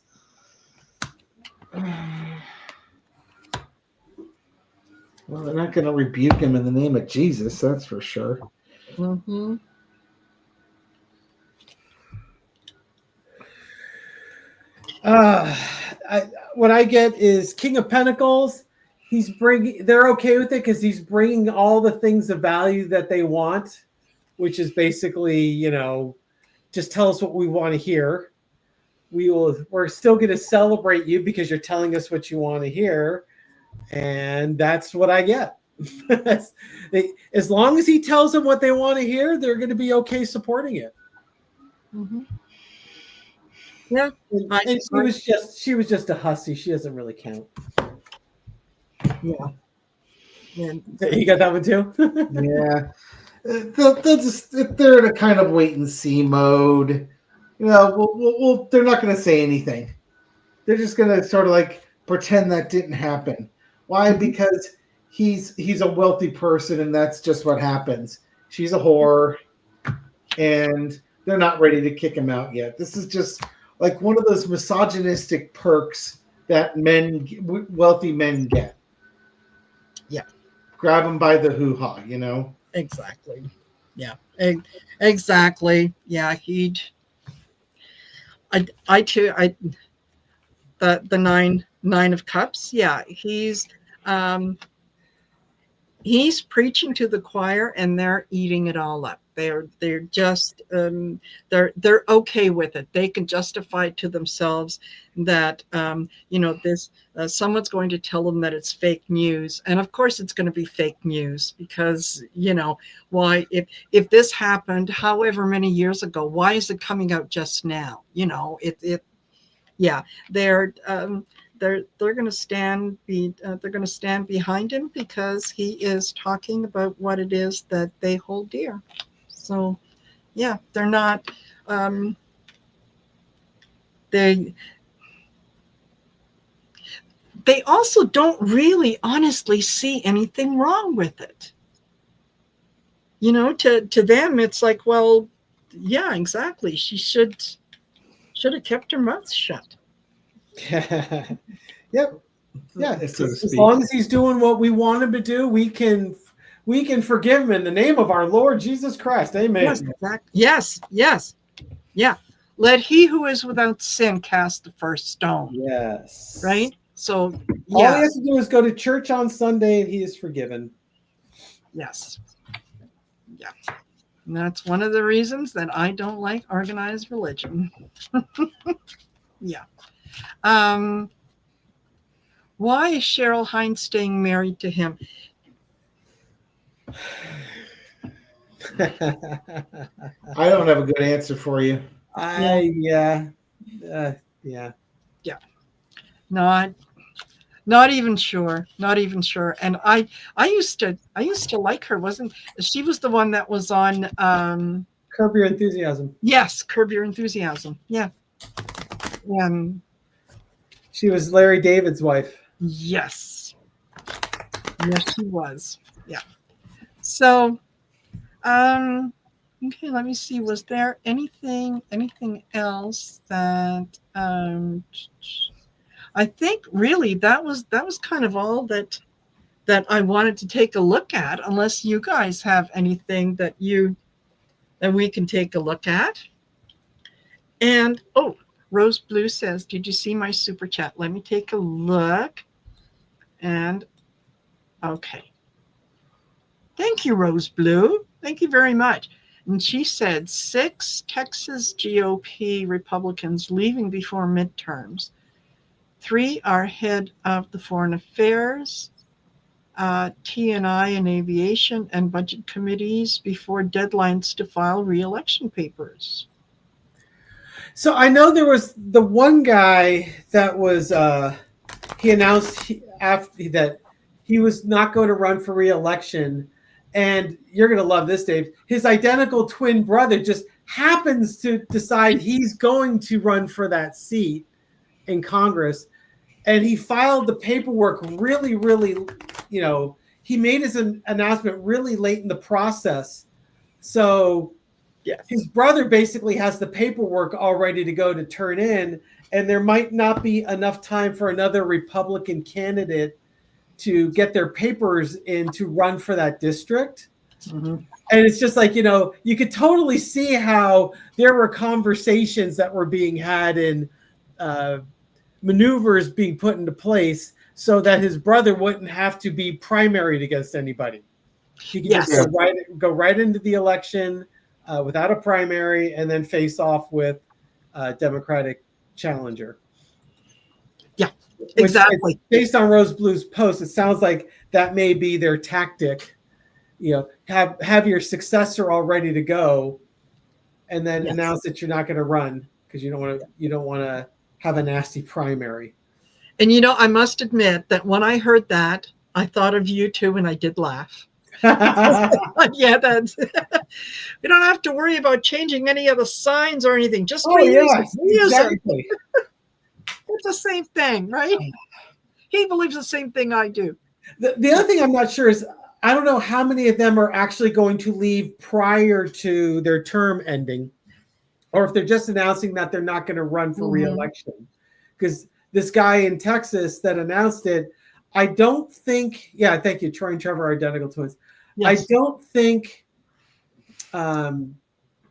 Well, they're not going to rebuke him in the name of Jesus, that's for sure. Mm-hmm. What I get is King of Pentacles. They're okay with it because he's bringing all the things of value that they want, which is basically, just tell us what we want to hear. We're still going to celebrate you because you're telling us what you want to hear. And that's what I get. As long as he tells them what they want to hear, they're going to be okay supporting it. Mm-hmm. Yeah. And she was just a hussy. She doesn't really count. Yeah. You got that one too? Yeah. They're in a kind of wait and see mode. They're not going to say anything. They're just going to sort of like pretend that didn't happen. Why? Because he's a wealthy person, and that's just what happens. She's a whore, and they're not ready to kick him out yet. This is just like one of those misogynistic perks that wealthy men get. Yeah. Grab them by the hoo-ha, Exactly. Yeah. Exactly. Yeah. The nine of cups. Yeah. He's preaching to the choir, and they're eating it all up. They're just they're okay with it. They can justify to themselves that this someone's going to tell them that it's fake news, and of course it's going to be fake news because why if this happened however many years ago, why is it coming out just now? They're going to stand behind him because he is talking about what it is that they hold dear. So, yeah, they're not. They also don't really honestly see anything wrong with it. To them, it's like, well, yeah, exactly. She should have kept her mouth shut. Yep. Yeah. As long as he's doing what we want him to do, we can forgive him in the name of our Lord Jesus Christ. Amen. Yes, exactly. Yes. Yeah. Let he who is without sin cast the first stone. Yes. Right? So, all he has to do is go to church on Sunday and he is forgiven. Yes. Yeah. And that's one of the reasons that I don't like organized religion. Yeah. Why is Cheryl Hines staying married to him? I don't have a good answer for you. Yeah. Not even sure. And I used to like her. She was the one that was on Curb Your Enthusiasm. Yes, Curb Your Enthusiasm. Yeah. She was Larry David's wife. Yes, she was. Yeah. So, okay, let me see. Was there anything else that I think really that was kind of all that I wanted to take a look at, unless you guys have anything that we can take a look at. And Rose Blue says, did you see my super chat? Let me take a look. And okay. Thank you, Rose Blue. Thank you very much. And she said 6 Texas GOP Republicans leaving before midterms. 3 are head of the foreign affairs, T&I and aviation and budget committees before deadlines to file re-election papers. So I know there was the one guy that was he announced after that he was not going to run for re-election, and you're going to love this, Dave. His identical twin brother just happens to decide he's going to run for that seat in Congress, and he filed the paperwork really, he made his announcement really late in the process. So yes, his brother basically has the paperwork all ready to go to turn in, and there might not be enough time for another Republican candidate to get their papers in to run for that district. Mm-hmm. And it's just like, you could totally see how there were conversations that were being had in maneuvers being put into place so that his brother wouldn't have to be primaried against anybody. He could just go right into the election without a primary and then face off with a Democratic challenger. Yeah, exactly. Based on Rose Blue's post, it sounds like that may be their tactic. Have your successor all ready to go, and then announce that you're not going to run because you don't want to have a nasty primary. And I must admit that when I heard that, I thought of you too, and I did laugh. Yeah, that's. We don't have to worry about changing any of the signs or anything. Just exactly. It's the same thing, right? He believes the same thing I do. The other thing I'm not sure is I don't know how many of them are actually going to leave prior to their term ending, or if they're just announcing that they're not going to run for re-election. Because this guy in Texas that announced it, I don't think. Yeah, thank you. Troy and Trevor are identical twins. Yes. I don't think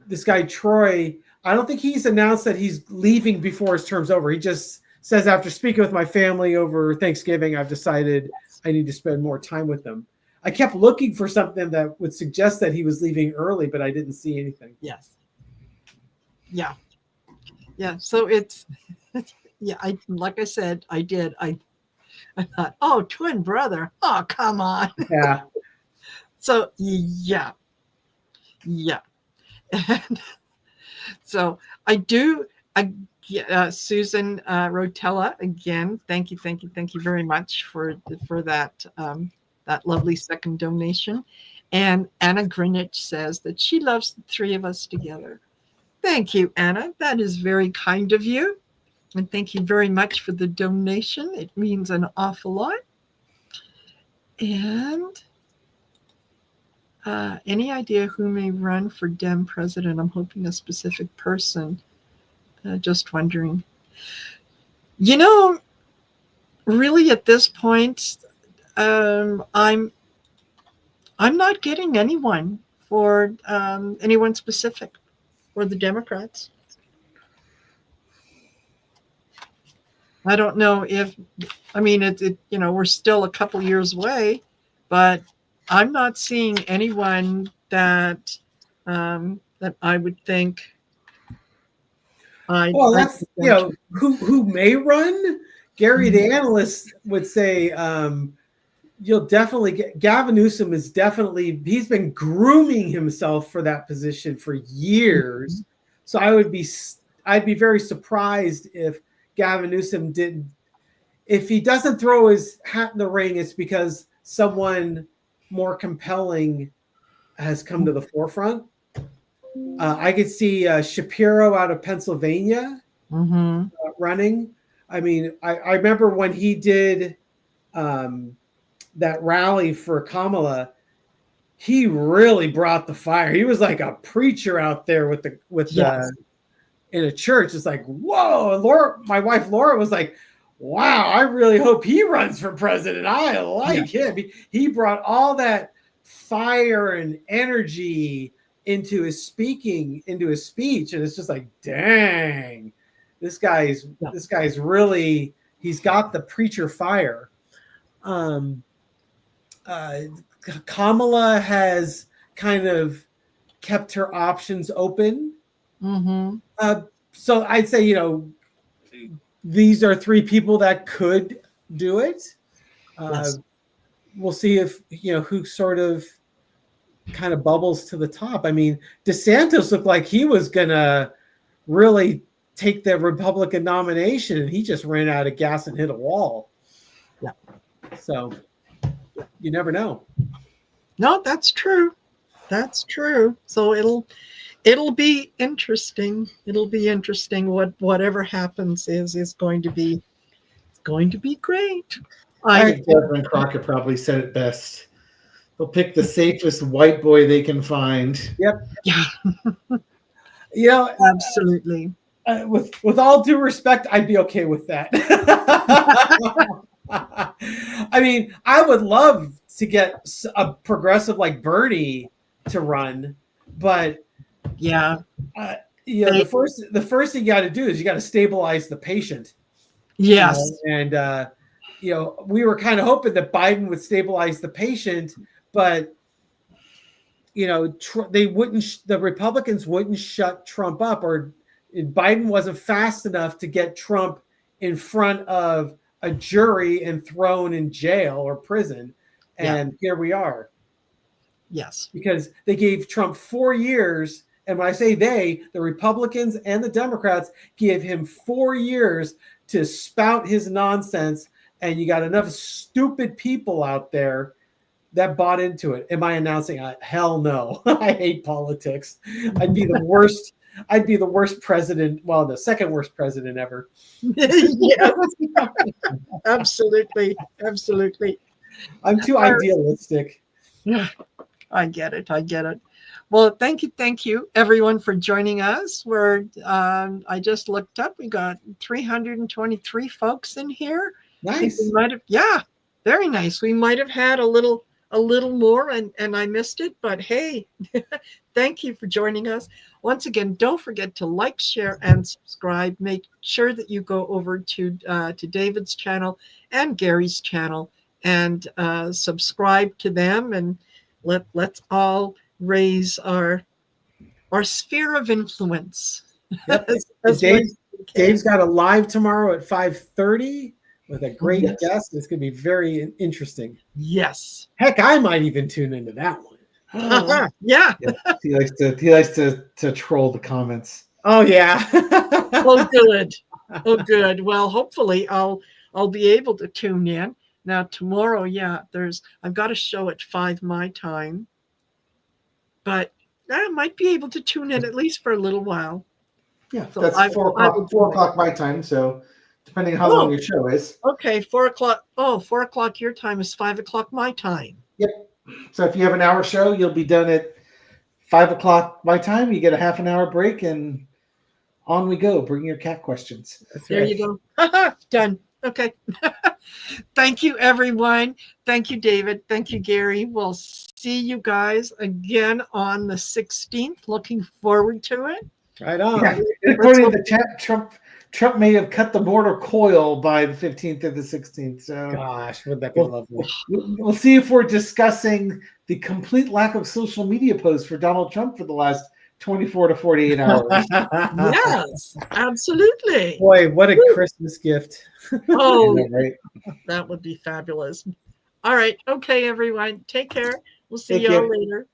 this guy Troy. I don't think he's announced that he's leaving before his term's over. He just says, after speaking with my family over Thanksgiving, I've decided I need to spend more time with them. I kept looking for something that would suggest that he was leaving early, but I didn't see anything. Yes. Yeah. Yeah. So it's like I said, I did. I thought, oh, twin brother. Oh, come on. Yeah. So yeah. And so I do. Susan Rotella, again, thank you very much for that that lovely second donation. And Anna Greenwich says that she loves the three of us together. Thank you, Anna. That is very kind of you. And thank you very much for the donation. It means an awful lot. And any idea who may run for Dem president? I'm hoping a specific person. Just wondering. Really at this point, I'm not getting anyone for anyone specific for the Democrats. I don't know if, we're still a couple years away, but I'm not seeing anyone that I would think. That's who may run. Gary, the analyst, would say you'll definitely get Gavin Newsom he's been grooming himself for that position for years. So I'd be very surprised if Gavin Newsom if he doesn't throw his hat in the ring, it's because someone more compelling has come to the forefront. I could see Shapiro out of Pennsylvania running. I mean, I remember when he did that rally for Kamala, he really brought the fire. He was like a preacher out there in a church. It's like, whoa. And Laura, my wife Laura, was like, wow, I really hope he runs for president. I like him. He brought all that fire and energy into his speech, and it's just like, dang, this guy's really, he's got the preacher fire. Kamala has kind of kept her options open. So I'd say, these are three people that could do it. We'll see if, who sort of kind of bubbles to the top. I mean, DeSantis looked like he was going to really take the Republican nomination, and he just ran out of gas and hit a wall. Yeah. So you never know. No, that's true. That's true. So it'll be interesting. It'll be interesting. Whatever happens is going to be great. I think Reverend Crockett probably said it best. They'll pick the safest white boy they can find. Yep. Yeah. Absolutely. With all due respect, I'd be okay with that. I mean, I would love to get a progressive like Bernie to run, but you know, the first thing you got to do is you got to stabilize the patient. Yes. You know? And you know, we were kind of hoping that Biden would stabilize the patient, but you know, the Republicans wouldn't shut Trump up, or Biden wasn't fast enough to get Trump in front of a jury and thrown in jail or prison. And here we are. Yes. Because they gave Trump 4 years. And when I say they, the Republicans and the Democrats give him 4 years to spout his nonsense. And you got enough stupid people out there that bought into it. Am I announcing? Hell no. I hate politics. I'd be the worst. I'd be the worst president. Well, the second worst president ever. Yes. Absolutely. Absolutely. I'm too idealistic. Yeah, I get it. I get it. Well, thank you, everyone, for joining us. I just looked up. We got 323 folks in here. Nice. Yeah, very nice. We might have had a little more, and I missed it. But hey, thank you for joining us. Once again, don't forget to like, share, and subscribe. Make sure that you go over to David's channel and Gary's channel and subscribe to them, and let's all raise our sphere of influence. Yep. Dave's got a live tomorrow at 5:30 with a great guest. It's going to be very interesting. Yes. Heck, I might even tune into that one. Yeah. He likes to troll the comments. Oh yeah. Oh good. Oh good. Well, hopefully I'll be able to tune in. Now tomorrow, I've got a show at 5 my time, but I might be able to tune in at least for a little while. Yeah, So that's 4 o'clock my time. So depending on how long your show is. Okay, 4 o'clock. Oh, 4 o'clock your time is 5 o'clock my time. Yep. So if you have an hour show, you'll be done at 5 o'clock my time. You get a half an hour break, and on we go. Bring your cat questions. There you go. Done. Okay. Thank you, everyone. Thank you, David. Thank you, Gary. We'll see you guys again on the 16th. Looking forward to it. Right on. Yeah. According to the chat, Trump may have cut the border coil by the 15th or the 16th. So, gosh, would that be lovely? We'll see if we're discussing the complete lack of social media posts for Donald Trump for the last 24 to 48 hours. Yes, absolutely. Boy, what a Christmas gift. Oh, right? That would be fabulous. All right. Okay, everyone. Take care. We'll see you all later.